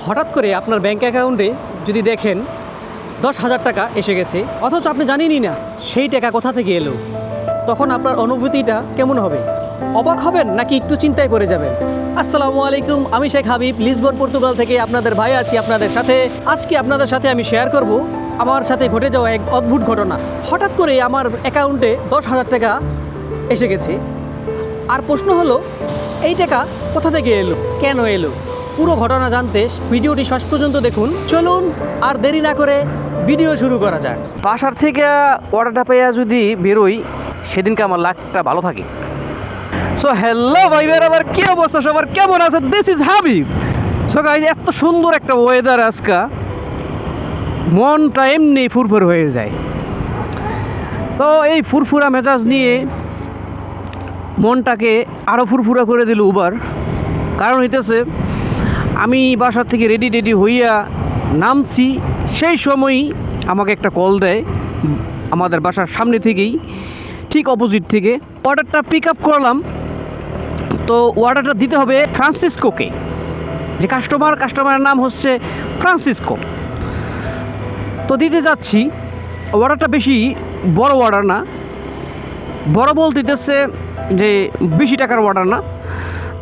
হঠাৎ করে আপনার ব্যাঙ্ক অ্যাকাউন্টে যদি দেখেন 10,000 টাকা এসে গেছে, অথচ আপনি জানেনই না সেই টাকা কোথা থেকে এলো, তখন আপনার অনুভূতিটা কেমন হবে? অবাক হবেন নাকি একটু চিন্তায় পড়ে যাবেন? আসসালামু আলাইকুম, আমি শেখ হাবিব, লিসবন পর্তুগাল থেকে আপনাদের ভাই আছি আপনাদের সাথে। আজকে আপনাদের সাথে আমি শেয়ার করব আমার সাথে ঘটে যাওয়া এক অদ্ভুত ঘটনা। হঠাৎ করে আমার অ্যাকাউন্টে 10,000 টাকা এসে গেছে, আর প্রশ্ন হলো এই টাকা কোথা থেকে এলো, কেন এলো? পুরো ঘটনা জানতে ভিডিওটি শেষ পর্যন্ত দেখুন। চলুন আর দেরি না করে ভিডিও শুরু করা যাক। বাসার থেকে অর্ডারটা পেয়ে যদি বেরোই, সেদিনকে আমার লাকটা ভালো থাকে। সো হ্যালো ভাই বেরাদার, কি অবস্থা সবার, কেমন আছে? This is Habib. So guys, এত সুন্দর একটা ওয়েদার আজকে, মনটা এমনি ফুরফুর হয়ে যায়। তো এই ফুরফুরা মেজাজ নিয়ে মনটাকে আরও ফুরফুরা করে দিল উবার। কারণ হইতেছে, আমি বাসার থেকে রেডি হইয়া নামছি, সেই সময়ই আমাকে একটা কল দেয় আমাদের বাসার সামনে থেকেই, ঠিক অপোজিট থেকে। অর্ডারটা পিক আপ করলাম। তো অর্ডারটা দিতে হবে ফ্রান্সিসকোকে, যে কাস্টমারের নাম হচ্ছে ফ্রান্সিসকো। তো দিতে যাচ্ছি, অর্ডারটা বেশি বড় অর্ডার না, বড় বলতে দিতেছে যে বেশি টাকার অর্ডার না।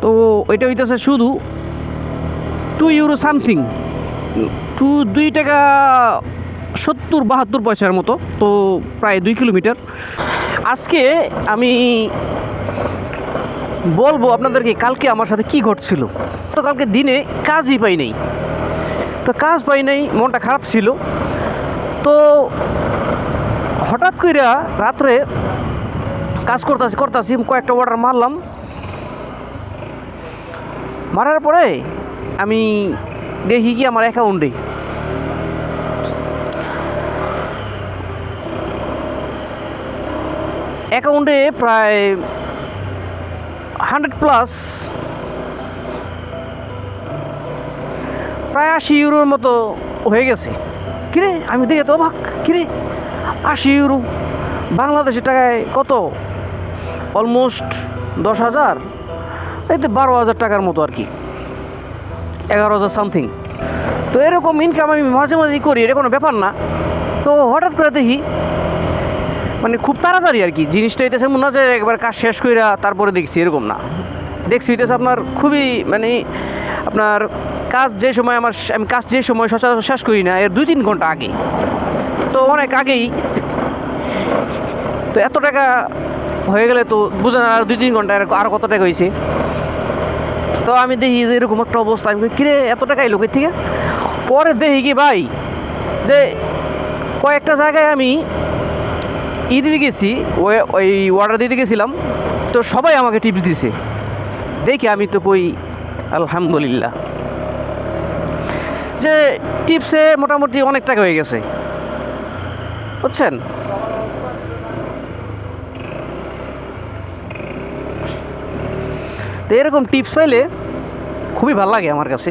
তো এটা হইতেছে শুধু 2 ইউরো সামথিং, 2 টাকা 70-72 পয়সার মতো। তো প্রায় 2 কিলোমিটার। আজকে আমি বলবো আপনাদেরকে কালকে আমার সাথে কি ঘটছিল। তো কালকে দিনে কাজই পাই নাই, মনটা খারাপ ছিল। তো হঠাৎ করে রাত্রে কাজ করতেছি কয়েকটা অর্ডার মারলাম। মারার পরে আমি দেখি কি আমার অ্যাকাউন্টে প্রায় 100+, প্রায় 80 ইউরোর মতো হয়ে গেছে। কিরে, আমি দেখে তো অবাক, কিরে 80 ইউরো বাংলাদেশের টাকায় কত? অলমোস্ট 10,000, এই তো 12,000 টাকার মতো আর কি, 11,000 সামথিং। তো এরকম ইনকাম আমি মাঝে করি, এটা কোনো ব্যাপার না। তো হঠাৎ করে দেখি, মানে খুব তাড়াতাড়ি আর কি জিনিসটা হইতেছে, মনে হয় যে একবার কাজ শেষ কইরা তারপরে দেখছি, এরকম না। দেখছি হইতেছে আপনার খুবই, মানে আপনার কাজ যে সময় আমি কাজ যে সময় সচরাচর শেষ করি না, এর 2-3 ঘন্টা আগে, তো অনেক আগেই। তো এত টাকা হয়ে গেলে তো বুঝেন, আর 2-3 ঘন্টা আর কত টাকা হয়েছে। তো আমি দেখি যে এরকম একটা অবস্থা, আমি কিরে এত টাকাই লোকের থেকে। পরে দেখি কি ভাই, যে কয়েকটা জায়গায় আমি দিতে গেছি, ওই অর্ডার দিতে গেছিলাম, তো সবাই আমাকে টিপস দিছে। দেখি আমি তো কই আলহামদুলিল্লাহ, যে টিপসে মোটামুটি অনেক টাকা হয়ে গেছে, বুঝছেন। তো এরকম টিপস পাইলে খুবই ভালো লাগে আমার কাছে।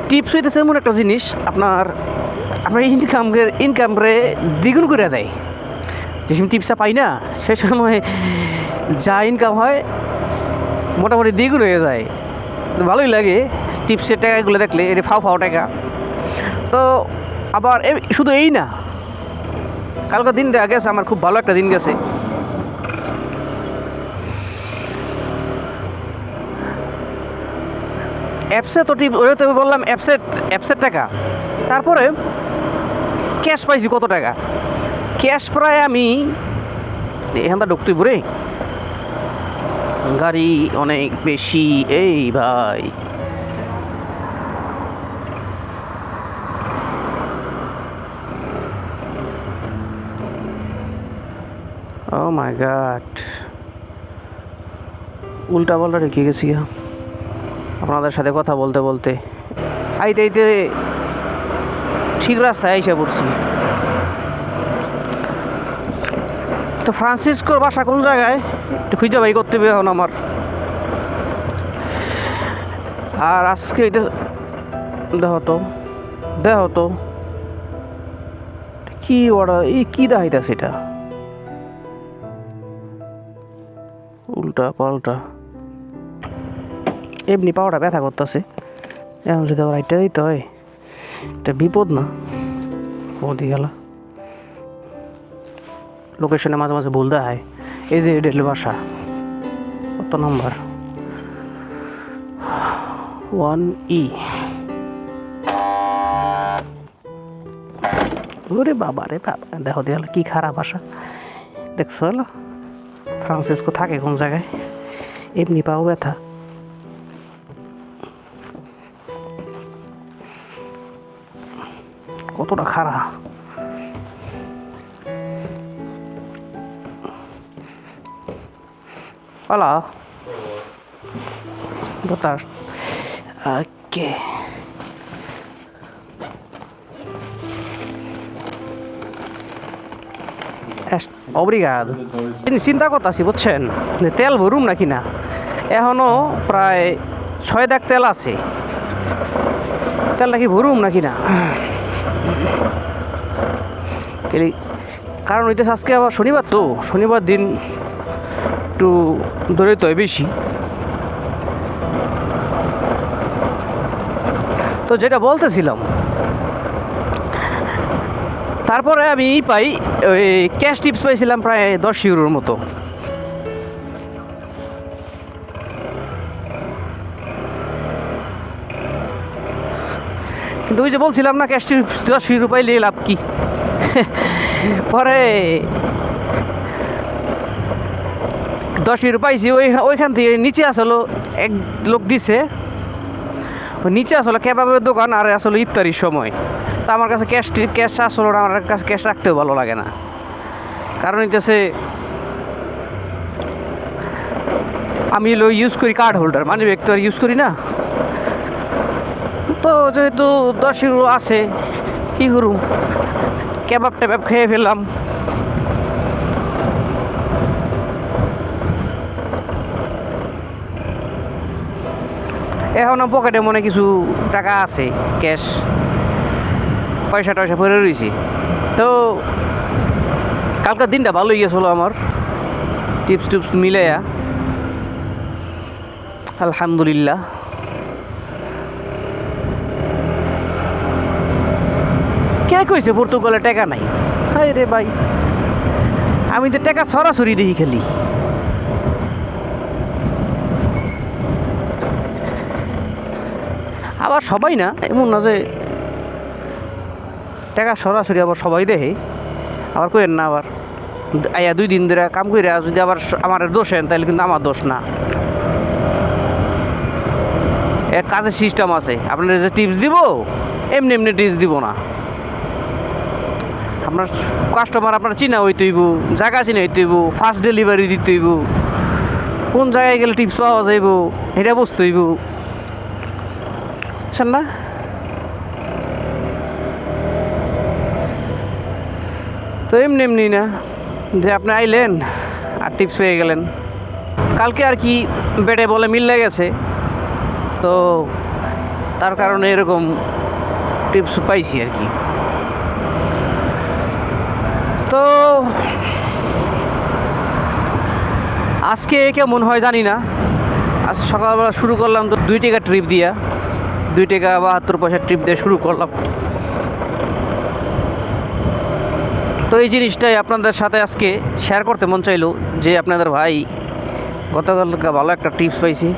টিপস হইতেছে এমন একটা জিনিস, আপনার ইনকামরে দ্বিগুণ করে দেয়। যে সময় টিপসটা পাই না, সে সময় যা ইনকাম হয় মোটামুটি দ্বিগুণ হয়ে যায়। তো ভালোই লাগে টিপসের টাকাগুলো দেখলে, এটা ফাও টাকা। তো আবার শুধু এই না, কালকে দিনটা গেছে আমার খুব ভালো একটা দিন গেছে। অ্যাপসে তো ওটা তো বললাম, অ্যাপসের টাকা। তারপরে ক্যাশ পাইছি কত টাকা, ক্যাশ প্রায় আমি এখানটা ঢুকতে পরে গাড়ি অনেক বেশি। এই ভাই, ও মাই গড, উল্টা পাল্টা রেখে গেছি আপনাদের সাথে কথা বলতে আইতে ঠিক রাস্তায় এসে পড়ছি। তো ফ্রান্সিসকোর বাসা কোন জায়গায় একটু খুঁজে বাই করতে হবে এখন আমার। আর আজকে এটা দেখো তো কি অর্ডার, কি দেখাইতেছে এটা, উল্টা পাল্টা, এমনি পাওয়াটা ব্যথা করতেছে। এখন যদি আবার এটা দিতে হয়, এটা বিপদ না? ওদি গেল লোকেশনে মাঝে মাঝে ভুল দেয়। এই যে এটা বাসা, কত নম্বর? 1E। ওরে বাবা রে বাবা, দেখো দিয়ে কি খারাপ বাসা দেখছো হলো। ফ্রান্সিসকো থাকে কোন জায়গায়? এমনি পাও ব্যথা। কতটা খারাপ। Hola. Boa tarde. Ok. Obrigado. চিন্তা করতেছি বুঝছেন, যে তেল ভরুম নাকি না। এখনো প্রায় 6 দাগ তেল আছে, তেল নাকি ভরুম নাকি না। কারণ হইতেছে আজকে আবার শনিবার, তো শনিবার দিন একটু দৌড়াইতে হয় বেশি। তো যেটা বলতেছিলাম, তারপরে আমি পাই ওই ক্যাশ টিপস পাইছিলাম প্রায় 10 ইউরোর মতো। কিন্তু ওই যে বলছিলাম না, ক্যাশ টিপস 10 ইউরো পাইলে লাভ কি। পরে 10 ইউরো পাইছি, ওইখান থেকে নিচে আসলো এক লোক দিছে। ওই নিচে আসলে কেবাবের দোকান, আর আসলে ইফতারির সময়। তা আমার কাছে ক্যাশ আসলে আমার কাছে ক্যাশ রাখতেও ভালো লাগে না। কারণ হইতেছে আমি ইউজ করি কার্ড হোল্ডার, মানি ব্যাগ তো আর ইউজ করি না। তো যেহেতু 10 ইউরো আছে, কী করুম, কেবাব টেবাব খেয়ে ফেললাম। এখনও পকেটে মনে কিছু টাকা আছে, ক্যাশ পয়সা টয়সা পরে রয়েছি। তো কালকার দিনটা ভালোই গেছিলো আমার, টিপস টিপস মিলাইয়া আলহামদুলিল্লাহ। কে কইছে পর্তুগালে টাকা নাই? হাই রে ভাই, আমি তো টাকা ছড়াছড়ি দেখি খালি। আবার সবাই না, এমন না যে টাকা সরাসরি আবার সবাই দেখে। আবার কইেন না, আবার আইয়া 2 দিন ধরে কাম করে যদি আবার আমার দোষ হেন, তাহলে কিন্তু আমার দোষ না। এক কাজের সিস্টেম আছে, আপনার যে টিপস দিব এমনি এমনি টিপস দিব না। আপনার কাস্টমার আপনার চিনা হইতে হইব, জায়গা চিনা হইতে হইব, ফাস্ট ডেলিভারি দিতে হইব, কোন জায়গায় গেলে টিপস পাওয়া যাইব এটা বুঝতে হইব, বুঝছেন না? তো এমনি এমনি না যে আপনি আইলেন আর টিপস পেয়ে গেলেন। কালকে আর কি বেটে বলে মিল লেগেছে, তো তার কারণে এরকম টিপস পাইছি আর কি। তো আজকে কেমন হয় জানি না। আজ সকালবেলা শুরু করলাম তো 2 টাকা ট্রিপ দিয়া, 2 টাকা 72 পয়সা ট্রিপ দিয়ে শুরু করলাম। তো এই জিনিসটাই আপনাদের সাথে আজকে শেয়ার করতে মন চাইলো, যে আপনাদের ভাই গতকালকে ভালো একটা টিপস পাইছি।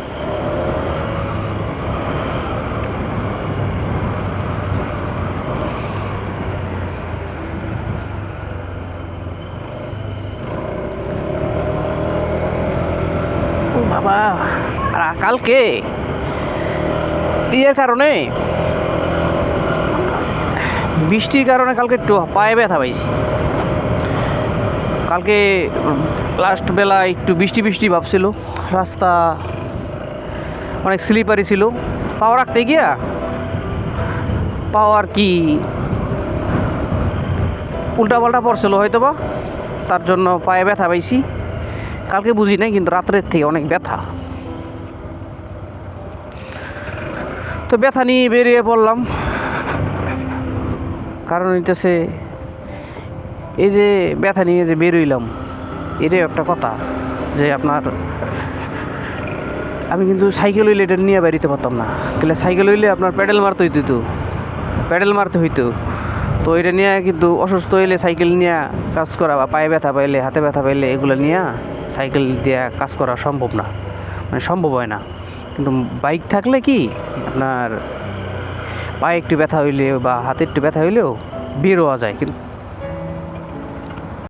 ও বাবা, আর কালকে ইয়ের কারণে, বৃষ্টির কারণে কালকে একটু পায়ে ব্যথা পাইছি। কালকে লাস্ট বেলায় একটু বৃষ্টি বৃষ্টি ভাবছিল, রাস্তা অনেক স্লিপারি ছিল। পাও রাখতে গিয়া পাও আর কি উল্টাপাল্টা পড়ছিল হয়তো বা, তার জন্য পায়ে ব্যথা পাইছি। কালকে বুঝি নাই, কিন্তু রাত্রের থেকে অনেক ব্যথা। তো ব্যথা নিয়ে বেরিয়ে পড়লাম। কারণ হইতেছে এই যে ব্যথা নিয়ে যে বেরোইলাম, এটাই একটা কথা, যে আপনার আমি কিন্তু সাইকেল হইলে এটা নিয়ে বেরিতে পারতাম না, তাহলে সাইকেল হইলে আপনার প্যাডেল মারতে হইতো, প্যাডেল মারতে হইতো। তো এটা নিয়ে কিন্তু অসুস্থ হইলে সাইকেল নিয়ে কাজ করা বা পায়ে ব্যথা পাইলে হাতে ব্যথা পাইলে এগুলো নিয়ে সাইকেল দিয়ে কাজ করা সম্ভব না, মানে সম্ভব হয় না। কিন্তু বাইক থাকলে কি আপনার পায়ে একটু ব্যথা হইলে বা হাতে একটু ব্যথা হইলেও বের হওয়া যায়। কিন্তু